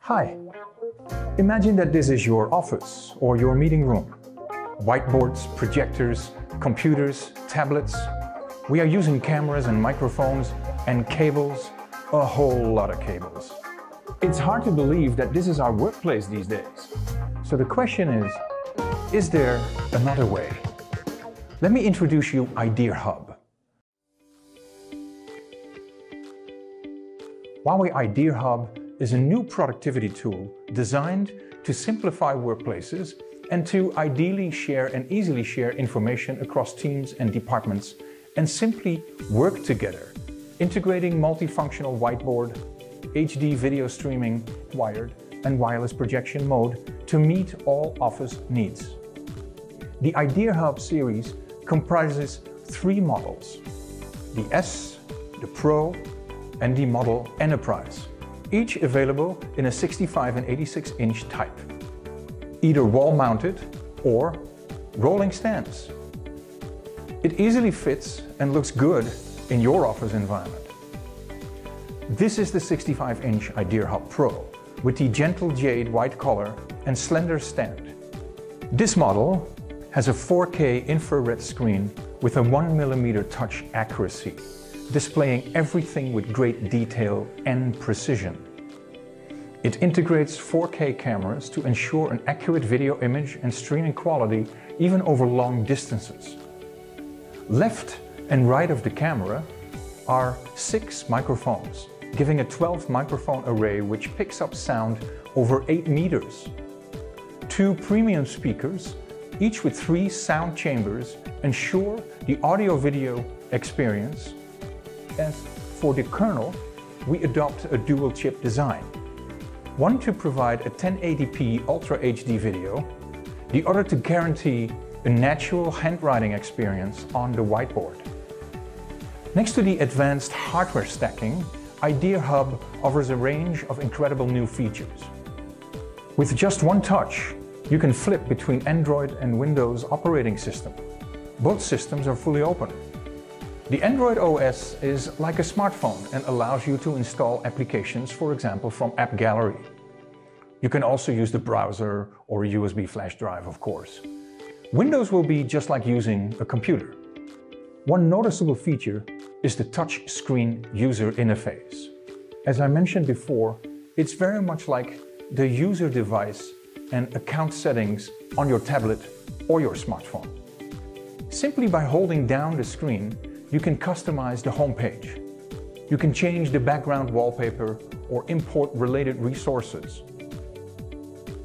Hi. Imagine that this is your office or your meeting room. Whiteboards, projectors, computers, tablets. We are using cameras and microphones and cables, a whole lot of cables. It's hard to believe that this is our workplace these days. So the question is there another way? Let me introduce you IdeaHub. HUAWEI IdeaHub is a new productivity tool designed to simplify workplaces and to ideally share and easily share information across teams and departments and simply work together, integrating multifunctional whiteboard, HD video streaming, wired and wireless projection mode to meet all office needs. The IdeaHub series comprises 3 models: the S, the Pro and the Model Enterprise, each available in a 65 and 86-inch type, either wall-mounted or rolling stands. It easily fits and looks good in your office environment. This is the 65-inch IdeaHub Pro with the gentle jade white color and slender stand. This model has a 4K infrared screen with a 1mm touch accuracy, displaying everything with great detail and precision. It integrates 4K cameras to ensure an accurate video image and streaming quality even over long distances. Left and right of the camera are 6 microphones, giving a 12 microphone array which picks up sound over 8 meters. 2 premium speakers, each with 3 sound chambers, ensure the audio-video experience. As for the kernel, we adopt a dual chip design. One to provide a 1080p Ultra HD video, the other to guarantee a natural handwriting experience on the whiteboard. Next to the advanced hardware stacking, IdeaHub offers a range of incredible new features. With just one touch, you can flip between Android and Windows operating system. Both systems are fully open. The Android OS is like a smartphone and allows you to install applications, for example, from App Gallery. You can also use the browser or a USB flash drive, of course. Windows will be just like using a computer. One noticeable feature is the touch screen user interface. As I mentioned before, it's very much like the user device and account settings on your tablet or your smartphone. Simply by holding down the screen, you can customize the home page. You can change the background wallpaper or import related resources.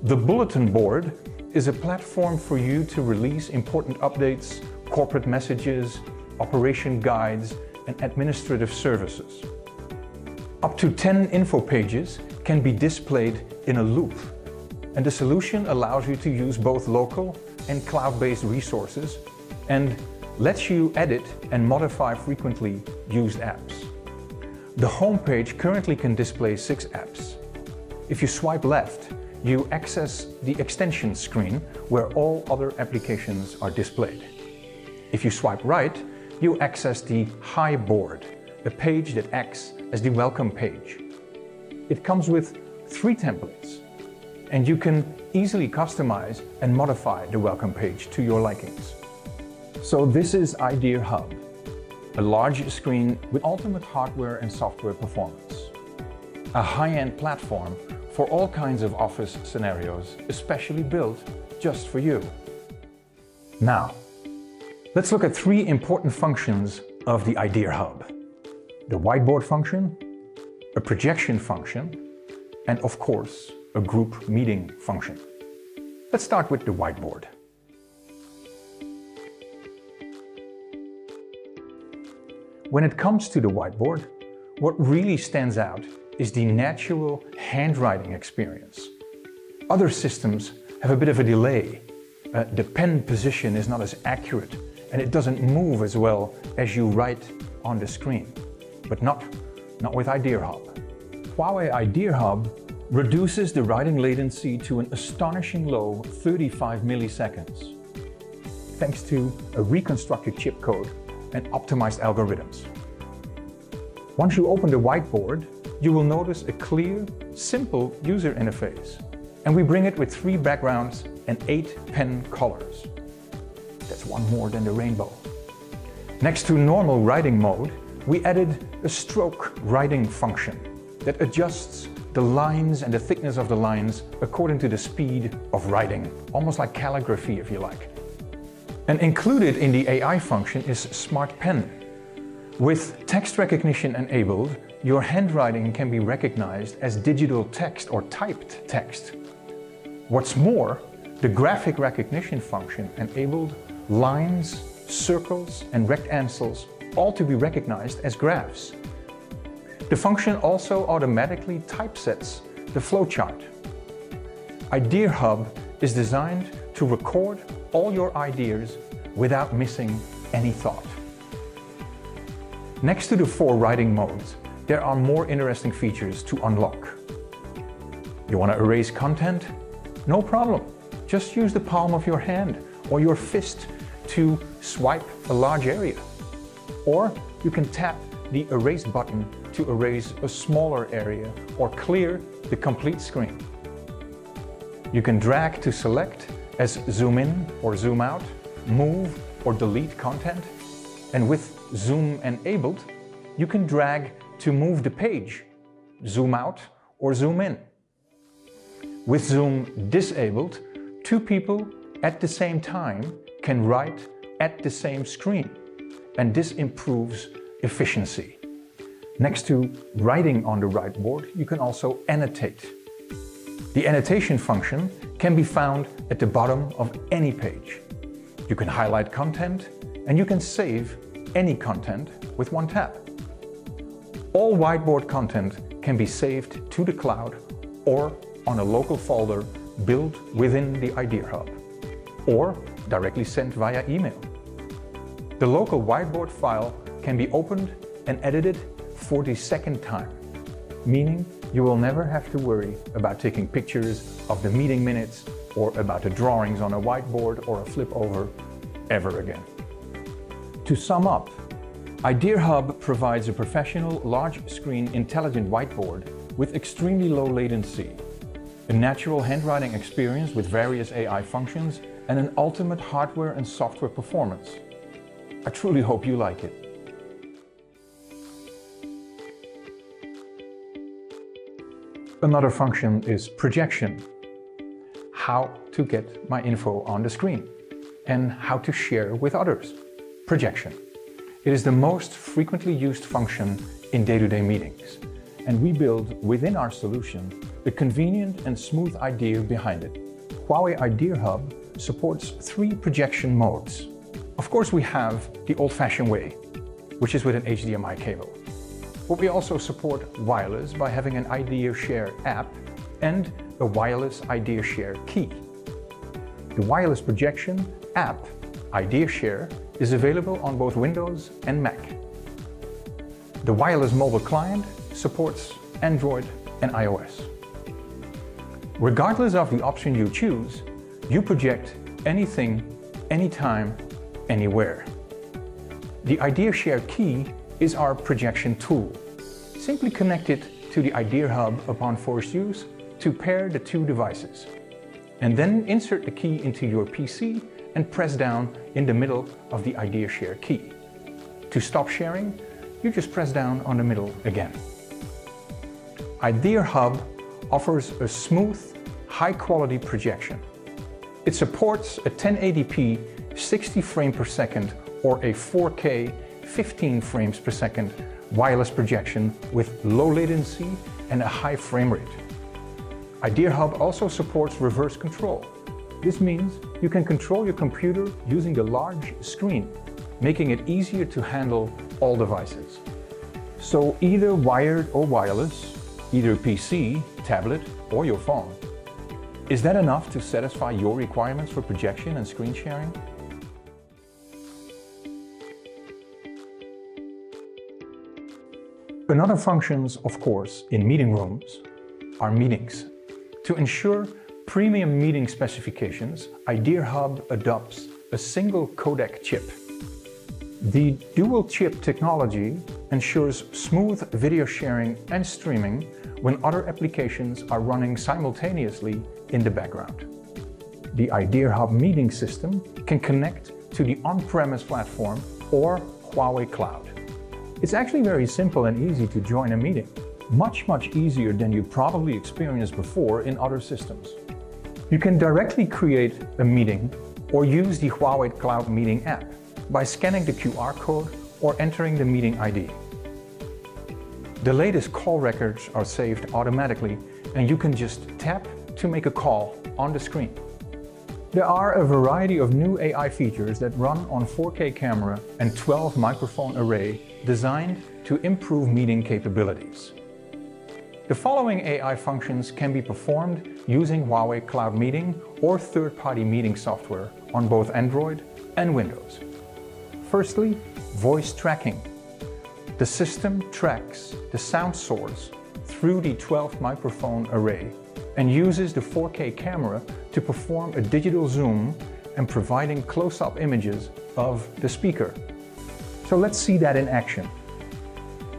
The bulletin board is a platform for you to release important updates, corporate messages, operation guides, and administrative services. Up to 10 info pages can be displayed in a loop, and the solution allows you to use both local and cloud-based resources and lets you edit and modify frequently used apps. The home page currently can display 6 apps. If you swipe left, you access the extension screen where all other applications are displayed. If you swipe right, you access the Hi board, a page that acts as the welcome page. It comes with 3 templates, and you can easily customize and modify the welcome page to your likings. So this is IdeaHub, a large screen with ultimate hardware and software performance. A high-end platform for all kinds of office scenarios, especially built just for you. Now, let's look at 3 important functions of the IdeaHub: the whiteboard function, a projection function, and of course, a group meeting function. Let's start with the whiteboard. When it comes to the whiteboard, what really stands out is the natural handwriting experience. Other systems have a bit of a delay. The pen position is not as accurate and it doesn't move as well as you write on the screen, but not with IdeaHub. HUAWEI IdeaHub reduces the writing latency to an astonishing low 35 milliseconds, thanks to a reconstructed chip code and optimized algorithms. Once you open the whiteboard, you will notice a clear, simple user interface. And we bring it with 3 backgrounds and 8 pen colors. That's one more than the rainbow. Next to normal writing mode, we added a stroke writing function that adjusts the lines and the thickness of the lines according to the speed of writing, almost like calligraphy if you like. And included in the AI function is Smart Pen. With text recognition enabled, your handwriting can be recognized as digital text or typed text. What's more, the graphic recognition function enabled lines, circles and rectangles all to be recognized as graphs. The function also automatically typesets the flowchart. IdeaHub is designed to record all your ideas without missing any thought. Next to the 4 writing modes, there are more interesting features to unlock. You want to erase content? No problem. Just use the palm of your hand or your fist to swipe a large area. Or you can tap the erase button to erase a smaller area or clear the complete screen. You can drag to select as zoom in or zoom out, move or delete content. And with zoom enabled, you can drag to move the page, zoom out or zoom in. With zoom disabled, 2 people at the same time can write at the same screen, and this improves efficiency. Next to writing on the whiteboard, you can also annotate. The annotation function can be found at the bottom of any page. You can highlight content and you can save any content with one tap. All whiteboard content can be saved to the cloud or on a local folder built within the IdeaHub, or directly sent via email. The local whiteboard file can be opened and edited for the second time, meaning you will never have to worry about taking pictures of the meeting minutes or about the drawings on a whiteboard or a flip over ever again. To sum up, IdeaHub provides a professional, large-screen, intelligent whiteboard with extremely low latency, a natural handwriting experience with various AI functions, and an ultimate hardware and software performance. I truly hope you like it. Another function is projection. How to get my info on the screen and how to share with others. Projection. It is the most frequently used function in day-to-day meetings, and we build within our solution the convenient and smooth idea behind it. HUAWEI IdeaHub supports 3 projection modes. Of course, we have the old-fashioned way, which is with an HDMI cable. But we also support wireless by having an IdeaShare app and a wireless IdeaShare key. The wireless projection app, IdeaShare, is available on both Windows and Mac. The wireless mobile client supports Android and iOS. Regardless of the option you choose, you project anything, anytime, anywhere. The IdeaShare key is our projection tool. Simply connect it to the IdeaHub upon forced use to pair the 2 devices. And then insert the key into your PC and press down in the middle of the IdeaShare key. To stop sharing, you just press down on the middle again. IdeaHub offers a smooth, high-quality projection. It supports a 1080p 60 frames per second or a 4K 15 frames per second wireless projection with low latency and a high frame rate. IdeaHub also supports reverse control. This means you can control your computer using the large screen, making it easier to handle all devices. So either wired or wireless, either PC, tablet, or your phone. Is that enough to satisfy your requirements for projection and screen sharing? Another functions, of course, in meeting rooms are meetings. To ensure premium meeting specifications, IdeaHub adopts a single codec chip. The dual chip technology ensures smooth video sharing and streaming when other applications are running simultaneously in the background. The IdeaHub meeting system can connect to the on-premise platform or Huawei Cloud. It's actually very simple and easy to join a meeting. Much easier than you probably experienced before in other systems. You can directly create a meeting or use the Huawei Cloud Meeting app by scanning the QR code or entering the meeting ID. The latest call records are saved automatically and you can just tap to make a call on the screen. There are a variety of new AI features that run on 4K camera and 12 microphone array designed to improve meeting capabilities. The following AI functions can be performed using Huawei Cloud Meeting or third-party meeting software on both Android and Windows. Firstly, voice tracking. The system tracks the sound source through the 12 microphone array and uses the 4K camera to perform a digital zoom and providing close-up images of the speaker. So let's see that in action.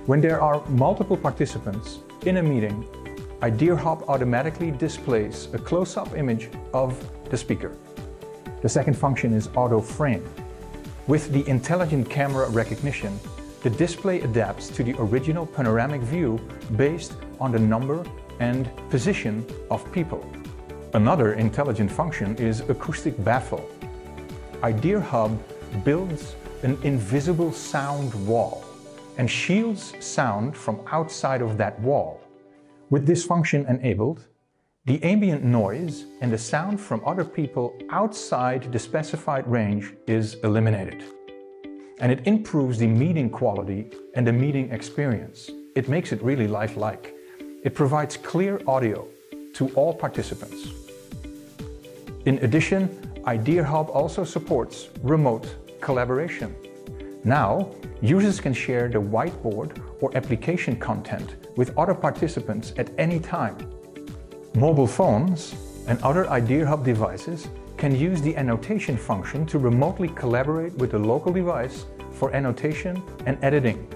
When there are multiple participants in a meeting, IdeaHub automatically displays a close-up image of the speaker. The second function is auto frame. With the intelligent camera recognition, the display adapts to the original panoramic view based on the number and position of people. Another intelligent function is acoustic baffle. IdeaHub builds an invisible sound wall and shields sound from outside of that wall. With this function enabled, the ambient noise and the sound from other people outside the specified range is eliminated. And it improves the meeting quality and the meeting experience. It makes it really lifelike. It provides clear audio to all participants. In addition, IdeaHub also supports remote collaboration. Now, users can share the whiteboard or application content with other participants at any time. Mobile phones and other IdeaHub devices can use the annotation function to remotely collaborate with the local device for annotation and editing.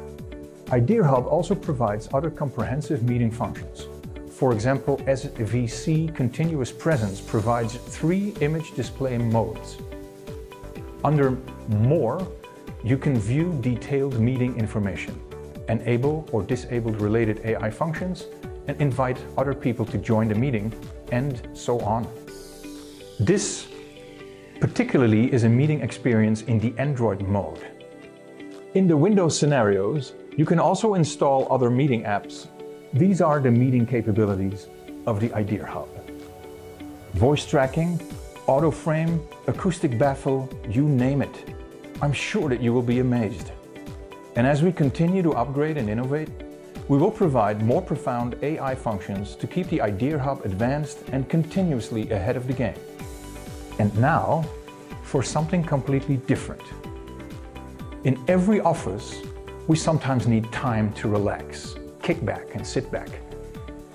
IdeaHub also provides other comprehensive meeting functions. For example, SVC Continuous Presence provides 3 image display modes. Under More, you can view detailed meeting information, enable or disable related AI functions, and invite other people to join the meeting, and so on. This particularly is a meeting experience in the Android mode. In the Windows scenarios, you can also install other meeting apps. These are the meeting capabilities of the IdeaHub. Voice tracking, auto frame, acoustic baffle, you name it. I'm sure that you will be amazed. And as we continue to upgrade and innovate, we will provide more profound AI functions to keep the IdeaHub advanced and continuously ahead of the game. And now, for something completely different. In every office, we sometimes need time to relax, kick back and sit back.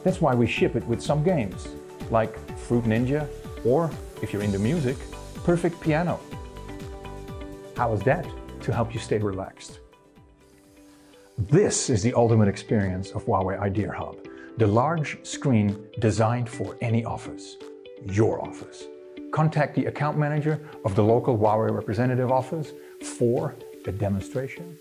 That's why we ship it with some games, like Fruit Ninja, or, if you're into music, Perfect Piano. How is that to help you stay relaxed? This is the ultimate experience of Huawei IdeaHub, the large screen designed for any office, your office. Contact the account manager of the local Huawei representative office for a demonstration